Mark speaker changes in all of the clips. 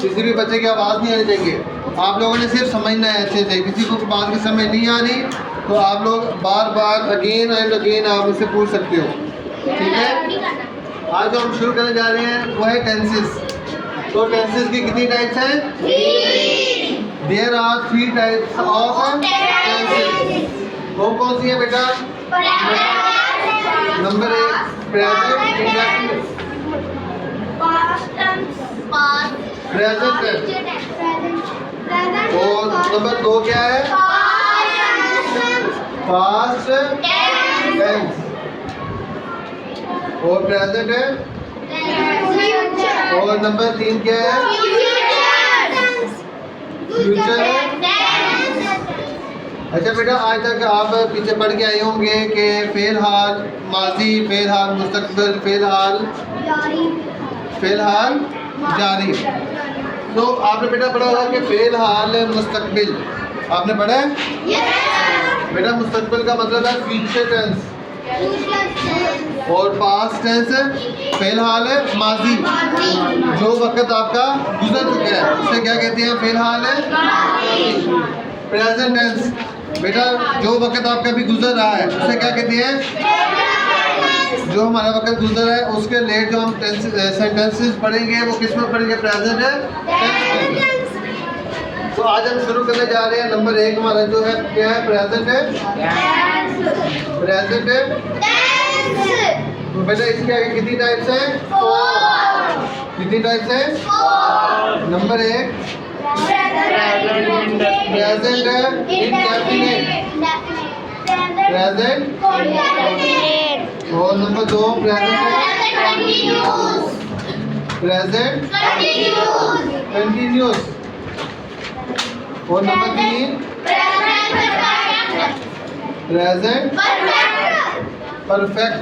Speaker 1: किसी भी बच्चे की आवाज़ नहीं आनी चाहिए। आप लोगों ने सिर्फ समझना है अच्छे से। किसी को बात की समझ नहीं आ रही तो आप लोग बार बार अगेन एंड अगेन आप उससे पूछ सकते हो, ठीक है। आज जो हम शुरू करने जा रहे हैं वो है टेंसेस। तो टेंसेस की कितनी टाइप्स हैं? There are 3 types of tenses. वो कौन सी है बेटा? नंबर 1 प्रेजेंट इंडेफिनिट, प्रेजेंट और नंबर 2 क्या है? पास्ट टेंस और प्रेजेंट है। और नंबर 3 क्या है? फ्यूचर है। अच्छा बेटा, आज तक आप पीछे पढ़ के आए होंगे कि फ़िलहाल, माजी, फ़िलहाल, मुस्तकबिल, फ़िलहाल, जारी। तो आपने बेटा पढ़ा होगा कि फ़िलहाल मुस्तकबिल आपने पढ़ा है? बेटा मुस्तकबिल का मतलब है फ्यूचर टेंस और पास्ट टेंस फ़िलहाल है माजी। जो वक्त आपका गुजर चुका है उसे क्या कहते हैं? फ़िलहाल है। प्रेजेंट टेंस बेटा जो वक्त आपका भी गुजर रहा है उसे क्या कहते हैं? जो हमारा वक्त गुजर है उसके रिलेटेड जो हम सेंटेंसेस पढ़ेंगे वो किस में पढ़ेंगे? प्रेजेंट है। तो आज हम शुरू करने जा रहे हैं। नंबर 1 हमारा जो है क्या है? प्रेजेंट है। प्रेजेंट है। तो बेटा इसके आगे कितनी टाइप्स हैं? 4। कितनी टाइप्स हैं? नंबर 1 प्रेजेंट है इंडेफिनिट, प्रेजेंट। और नंबर 2 प्रेजेंट है प्रेजेंट कंटिन्यूस। और नंबर 3 प्रेजेंट परफेक्ट,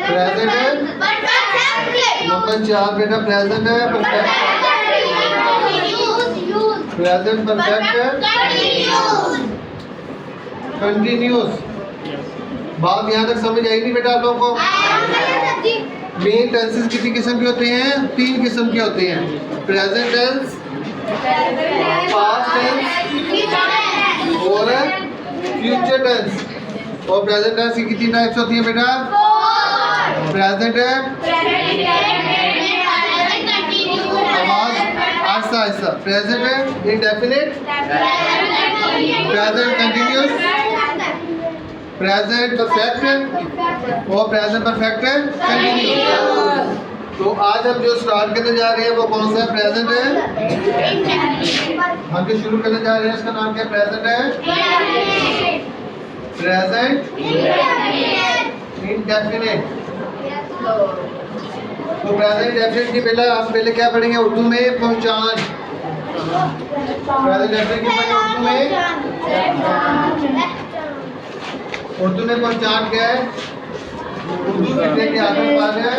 Speaker 1: प्रेजेंट है। नंबर 4 बेटा प्रेजेंट है परफेक्ट, प्रेजेंट परफेक्ट कंटिन्यूस। बात यहाँ तक समझ आई नहीं बेटा आप लोगों को? मेन टेंसेस कितनी किस्म के होते हैं? 3 किस्म के होते हैं। प्रेजेंट टेंस, पास्ट टेंस और फ्यूचर टेंस। और प्रेजेंट टेंस की कितनी टाइप्स होती हैं बेटा? 4। प्रेजेंट है, आवाज आहिस्ता आहिस्ता। प्रेजेंट है indefinite, present continuous, present perfect और प्रेजेंट परफेक्ट कंटिन्यूस। तो आज हम जो स्टार्ट करने जा रहे हैं वो कौन सा है? प्रेजेंट है। हम जो शुरू करने जा रहे हैं उसका नाम क्या? प्रेजेंट है। Present indefinite. तो प्रेजेंट इंडेफिनिट की पहले हम क्या पढ़ेंगे? उर्दू में पहचान। प्रेजेंट इंडेफिनिट की पढ़ेंगे उर्दू में पहचान क्या है? उर्दू फिक्रे के आखिर पर है,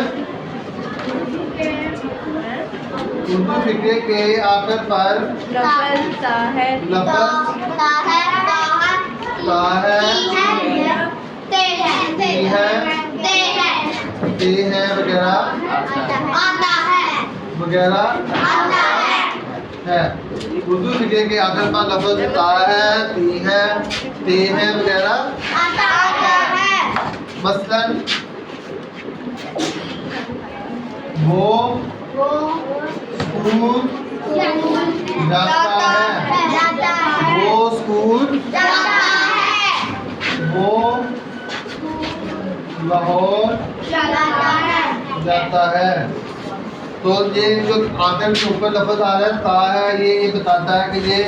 Speaker 1: उर्दू फिक्रे के आखिर पर लफ्ज़ ता है, ते है वगैरह है। उर्दू फिक्रे के आखिर पर लफ्ज़ ता है, ती है, ते है वगैरह है। मसलन वो स्कूल जाता है, वो स्कूल वो लाहौर जाता है। तो ये जो आखिर के ऊपर लफ्ज़ आ रहा है ता है, ये बताता है कि ये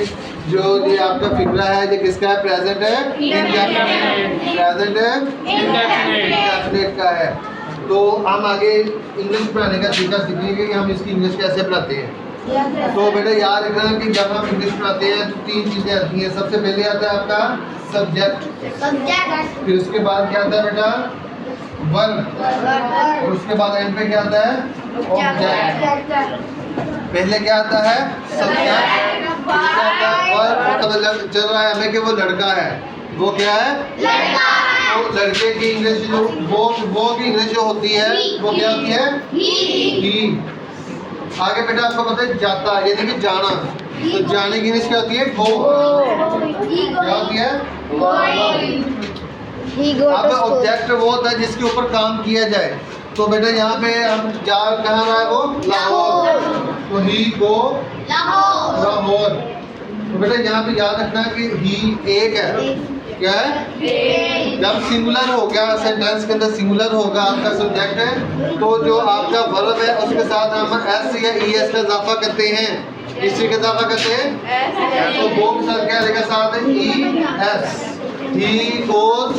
Speaker 1: आपका फिक्रा है ये किसका है? प्रेजेंट है इंडेफिनिट, प्रेजेंट है इंडेफिनिट का है। तो हम आगे इंग्लिश पढ़ाने का तरीका सीखेंगे कि हम इसकी इंग्लिश कैसे पढ़ाते हैं। तो बेटा याद रखना कि जब हम इंग्लिश पढ़ाते हैं तो 3 चीज़ें आती हैं। सबसे पहले आता है आपका सब्जेक्ट, फिर उसके बाद क्या आता है बेटा? वर्ब, और उसके बाद एंड पे क्या आता है? ऑब्जेक्ट। पहले क्या आता है? सब्जेक्ट, फिर क्या आता है? वर्ब। पता चल रहा है हमें कि वो लड़का है। वो क्या है? लड़का। तो लड़के की इंग्लिश जो वो की इंग्लिश जो होती है वो क्या होती है? ही। आगे बेटा आपको पता है जाता, यानी कि जाना, तो जाने की इंग्लिश क्या होती है? गो। क्या होती है? अब ऑब्जेक्ट वो होता है जिसके ऊपर काम किया जाए। तो बेटा यहाँ पे हम जा कहाँ रहा है वो? लाहौर। तो ही गो लाहौर। तो बेटा यहाँ पे याद रखना कि ही एक है, क्या है? जब सिंगुलर हो गया, सेंटेंस के अंदर सिंगुलर होगा, आपका सब्जेक्ट है, तो जो आपका वर्ब है उसके साथ हम एस या ई एस का इजाफा करते हैं। किससे का इजाफा करते हैं? तो वो के साथ क्या रहेगा? साथ E S. He goes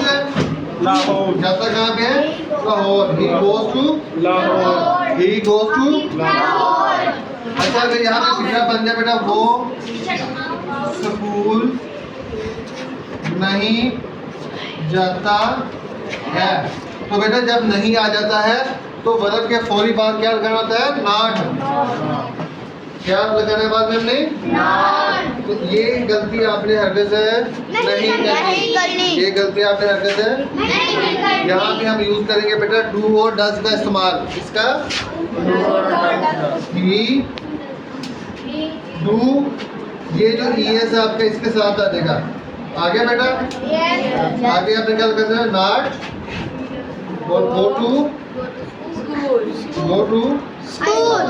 Speaker 2: Lahore.
Speaker 1: जाता कहाँ पे है? Lahore. He goes to
Speaker 2: Lahore.
Speaker 1: He goes to Lahore. अच्छा, अगर यहाँ पे फिक्रा बन जाए बेटा, वो स्कूल नहीं जाता है। तो बेटा जब नहीं आ जाता है तो वर्ब के फौरी बाद क्या लगाना होता है? नॉट। क्या लगाने के बाद में हमने? तो ये गलती आपने हरगिज़ नहीं करनी। ये गलती आपने हरगिज़ यहाँ पे हम यूज करेंगे बेटा डू और डज का इस्तेमाल। इसका ही डू, ये जो ईएस है आपका इसके साथ आ जाएगा। आगे बेटा आगे आपने क्या करना है? नॉट और go to school.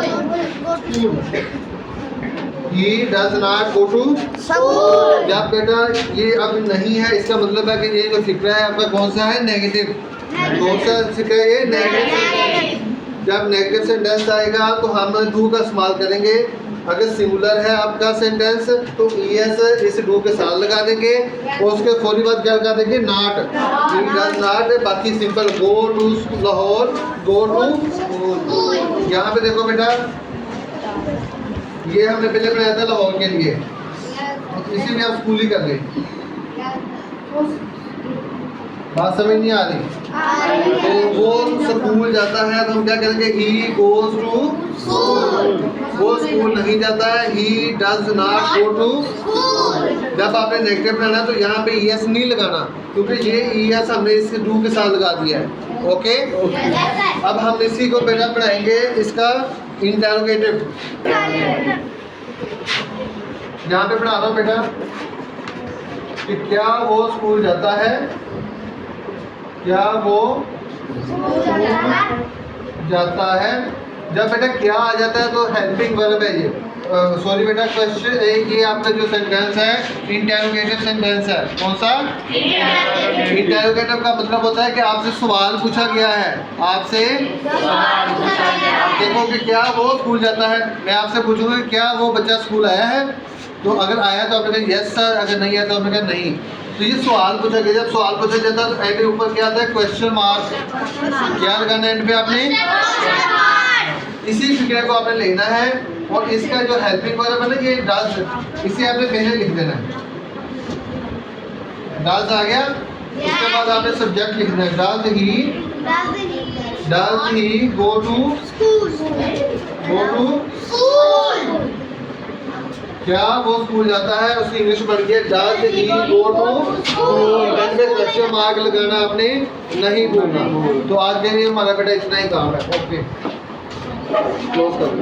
Speaker 1: He does not go to school. जब बेटा ये अब नहीं है, इसका मतलब है कि ये जो फिक्रा है आपका कौन सा है? नेगेटिव। कौन सा फिक्रा है ये? नेगेटिव। जब नेगेटिव सेंटेंस आएगा तो हम डू का इस्तेमाल करेंगे। अगर सिंगुलर है आपका सेंटेंस तो ईएस इस डू के साथ लगा देंगे और उसके फौरी बाद क्या लगा देंगे? नॉट। He does not. बाकी simple go to Lahore, go to school. यहाँ पे देखो बेटा, ये हमने पहले बनाया था लाहौर के लिए, इसी में आप स्कूल ही कर लें। बात समझ नहीं आ रही? तो वो स्कूल जाता है तो हम क्या करेंगे? He goes to school. वो स्कूल नहीं जाता है, he does not go to school. जब आपने नेगेटिव बनाना तो यहाँ पे ईएस नहीं लगाना, क्योंकि ये ईएस हमने इस डू के साथ लगा दिया है। ओके, अब हम इसी को बेटा पढ़ाएंगे इसका इंटरोगेटिव। यहाँ पे पढ़ा रहा हूँ बेटा कि क्या वो स्कूल जाता है? क्या वो जाता है? जब बेटा क्या आ जाता है तो हेल्पिंग वर्ब है ये। सॉरी बेटा, क्वेश्चन ये आपका जो सेंटेंस है इंटरोगेटिव सेंटेंस है। कौन सा? इंटरोगेटिव का मतलब होता है कि आपसे सवाल पूछा गया है। आपसे देखो कि क्या वो स्कूल जाता है। मैं आपसे पूछूंगा कि क्या वो बच्चा स्कूल आया है? तो अगर आया तो आपने कहा यस सर, अगर नहीं आया तो आपने कहा नहीं। तो ये सवाल पूछा गया। जब सवाल पूछा जाता है तो एंड के ऊपर क्या आता है? Question mark. क्या लगाना है एंड पे आपने? इसी फिक्र को आपने लेना है और इसका जो हेल्पिंग वर्ब है ना, ये डज, इसे आपने पहले लिख देना है। डज आ गया, उसके बाद आपने सब्जेक्ट लिखना है। Does he go to school. क्या वो स्कूल जाता है? उसकी इंग्लिश बन गई does he go to school. End में क्वेश्चन मार्क लगाना आपने नहीं भूलना। तो आज के लिए हमारा बेटा इतना ही काम है। ओके, क्लोज कर दो।